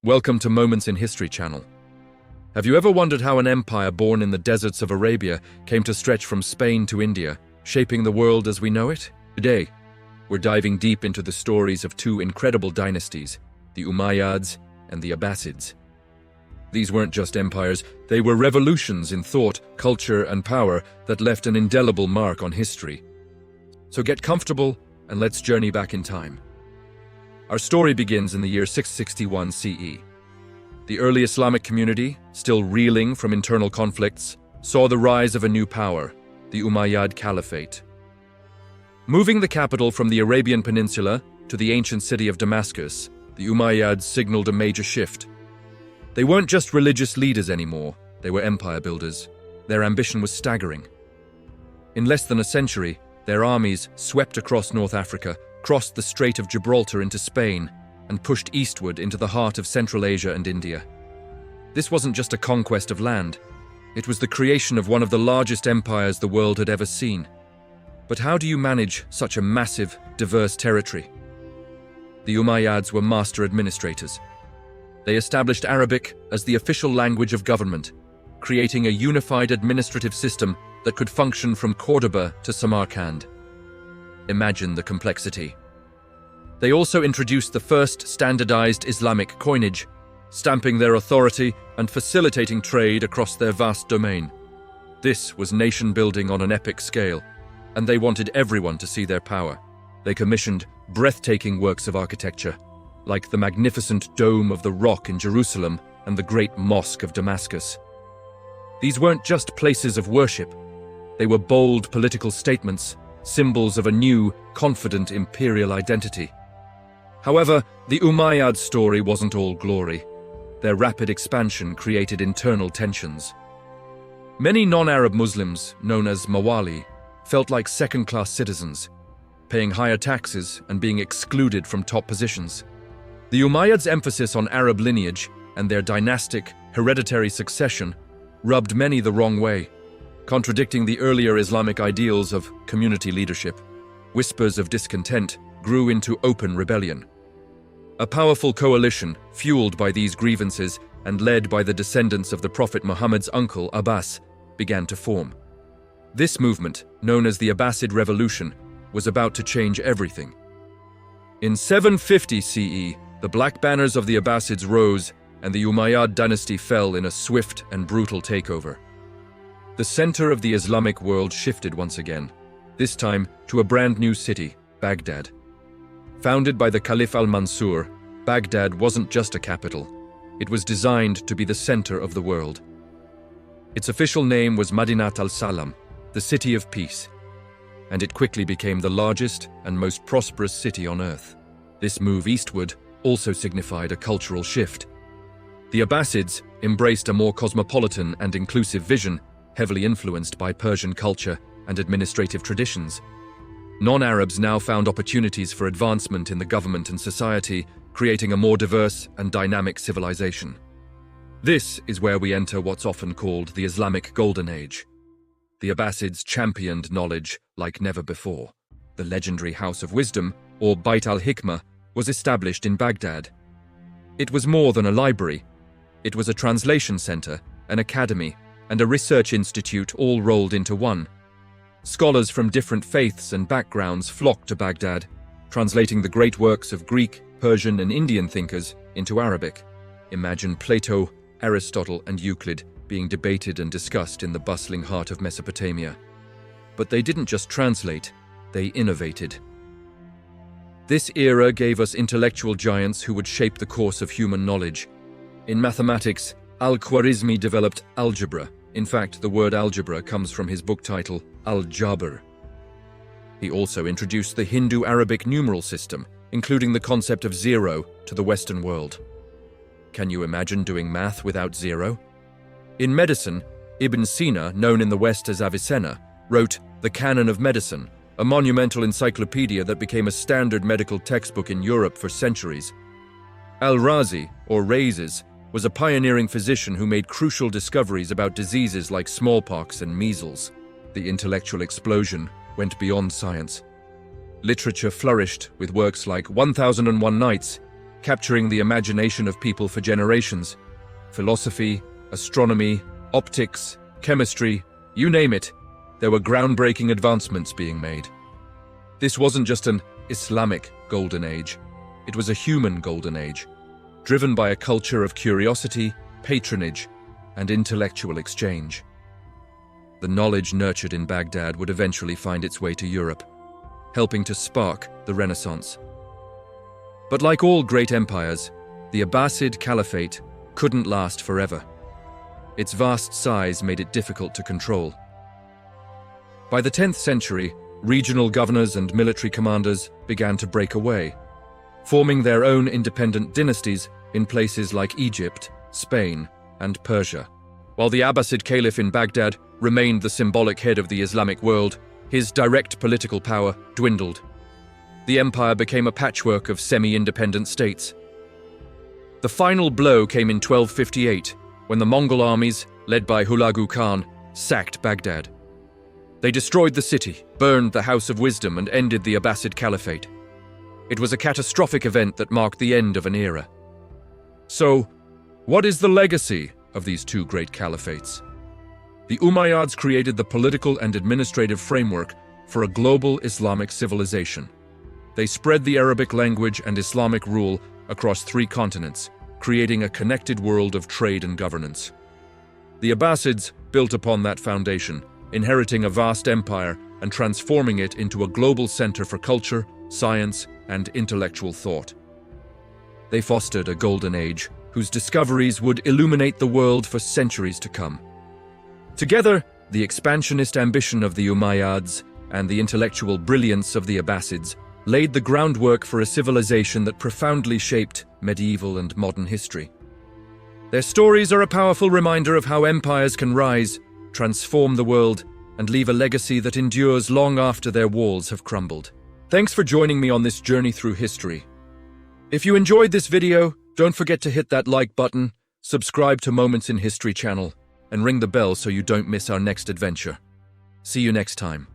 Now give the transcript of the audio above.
Welcome to Moments in History channel. Have you ever wondered how an empire born in the deserts of Arabia came to stretch from Spain to India, shaping the world as we know it? Today, we're diving deep into the stories of two incredible dynasties, the Umayyads and the Abbasids. These weren't just empires, they were revolutions in thought, culture, and power that left an indelible mark on history. So get comfortable and let's journey back in time. Our story begins in the year 661 CE. The early Islamic community, still reeling from internal conflicts, saw the rise of a new power, the Umayyad Caliphate. Moving the capital from the Arabian Peninsula to the ancient city of Damascus, the Umayyads signaled a major shift. They weren't just religious leaders anymore, they were empire builders. Their ambition was staggering. In less than a century, their armies swept across North Africa, crossed the Strait of Gibraltar into Spain, and pushed eastward into the heart of Central Asia and India. This wasn't just a conquest of land, it was the creation of one of the largest empires the world had ever seen. But how do you manage such a massive, diverse territory? The Umayyads were master administrators. They established Arabic as the official language of government, creating a unified administrative system that could function from Cordoba to Samarkand. Imagine the complexity. They also introduced the first standardized Islamic coinage, stamping their authority and facilitating trade across their vast domain. This was nation building on an epic scale, and they wanted everyone to see their power. They commissioned breathtaking works of architecture, like the magnificent Dome of the Rock in Jerusalem and the Great Mosque of Damascus. These weren't just places of worship, they were bold political statements, symbols of a new, confident imperial identity. However, the Umayyad story wasn't all glory. Their rapid expansion created internal tensions. Many non-Arab Muslims, known as Mawali, felt like second-class citizens, paying higher taxes and being excluded from top positions. The Umayyads' emphasis on Arab lineage and their dynastic, hereditary succession rubbed many the wrong way, contradicting the earlier Islamic ideals of community leadership. Whispers of discontent grew into open rebellion. A powerful coalition, fueled by these grievances and led by the descendants of the Prophet Muhammad's uncle Abbas, began to form. This movement, known as the Abbasid Revolution, was about to change everything. In 750 CE, the black banners of the Abbasids rose and the Umayyad dynasty fell in a swift and brutal takeover. The center of the Islamic world shifted once again, this time to a brand new city, Baghdad. Founded by the Caliph al-Mansur, Baghdad wasn't just a capital. It was designed to be the center of the world. Its official name was Madinat al-Salam, the City of Peace, and it quickly became the largest and most prosperous city on earth. This move eastward also signified a cultural shift. The Abbasids embraced a more cosmopolitan and inclusive vision, heavily influenced by Persian culture and administrative traditions. Non-Arabs now found opportunities for advancement in the government and society, creating a more diverse and dynamic civilization. This is where we enter what's often called the Islamic Golden Age. The Abbasids championed knowledge like never before. The legendary House of Wisdom, or Bait al-Hikmah, was established in Baghdad. It was more than a library. It was a translation center, an academy, and a research institute all rolled into one. Scholars from different faiths and backgrounds flocked to Baghdad, translating the great works of Greek, Persian, and Indian thinkers into Arabic. Imagine Plato, Aristotle, and Euclid being debated and discussed in the bustling heart of Mesopotamia. But they didn't just translate, they innovated. This era gave us intellectual giants who would shape the course of human knowledge. In mathematics, Al-Khwarizmi developed algebra. In fact, the word algebra comes from his book title, Al-Jabr. He also introduced the Hindu-Arabic numeral system, including the concept of zero, to the Western world. Can you imagine doing math without zero? In medicine, Ibn Sina, known in the West as Avicenna, wrote The Canon of Medicine, a monumental encyclopedia that became a standard medical textbook in Europe for centuries. Al-Razi, or Rhazes, was a pioneering physician who made crucial discoveries about diseases like smallpox and measles. The intellectual explosion went beyond science. Literature flourished with works like 1001 Nights, capturing the imagination of people for generations. Philosophy, astronomy, optics, chemistry, you name it, there were groundbreaking advancements being made. This wasn't just an Islamic golden age, it was a human golden age, driven by a culture of curiosity, patronage, and intellectual exchange. The knowledge nurtured in Baghdad would eventually find its way to Europe, helping to spark the Renaissance. But like all great empires, the Abbasid Caliphate couldn't last forever. Its vast size made it difficult to control. By the 10th century, regional governors and military commanders began to break away, forming their own independent dynasties in places like Egypt, Spain, and Persia. While the Abbasid Caliph in Baghdad remained the symbolic head of the Islamic world, his direct political power dwindled. The empire became a patchwork of semi-independent states. The final blow came in 1258, when the Mongol armies, led by Hulagu Khan, sacked Baghdad. They destroyed the city, burned the House of Wisdom, and ended the Abbasid Caliphate. It was a catastrophic event that marked the end of an era. So, what is the legacy of these two great caliphates? The Umayyads created the political and administrative framework for a global Islamic civilization. They spread the Arabic language and Islamic rule across 3 continents, creating a connected world of trade and governance. The Abbasids built upon that foundation, inheriting a vast empire and transforming it into a global center for culture, science, and intellectual thought. They fostered a golden age whose discoveries would illuminate the world for centuries to come. Together, the expansionist ambition of the Umayyads and the intellectual brilliance of the Abbasids laid the groundwork for a civilization that profoundly shaped medieval and modern history. Their stories are a powerful reminder of how empires can rise, transform the world, and leave a legacy that endures long after their walls have crumbled. Thanks for joining me on this journey through history. If you enjoyed this video, don't forget to hit that like button, subscribe to Moments in History channel, and ring the bell so you don't miss our next adventure. See you next time.